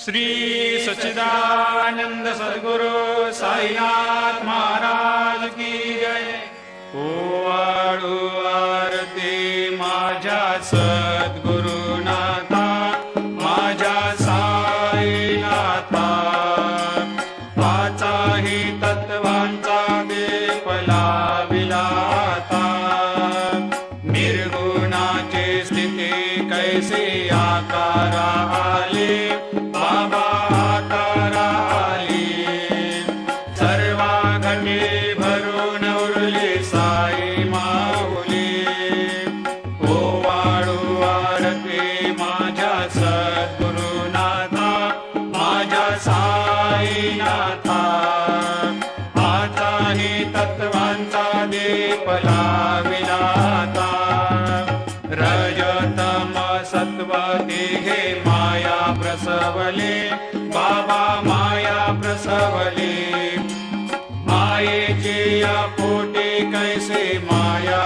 श्री सच्चिदानंद सद्गुरु साईनाथ महाराज की जय। ओवाळू आरती माझ्या सद्गुरुनाथा, माझ्या साईनाथा, पाचाही तत्वांचा दीप लाविला आता। निर्गुणाची स्थिती कैसे आकारा आले, बाबा आकारा आली। सर्वा घटे भरून उरली साई माऊली। ओवाळू आरती माझ्या सद्गुरुनाथा, माझ्या साईनाथा, आताही तत्वांचा दीप लाविला आता। रजतम सत्व तिघे माया प्रसवले, बाबा माया प्रसवले। मायेची या पोटी कैसे माया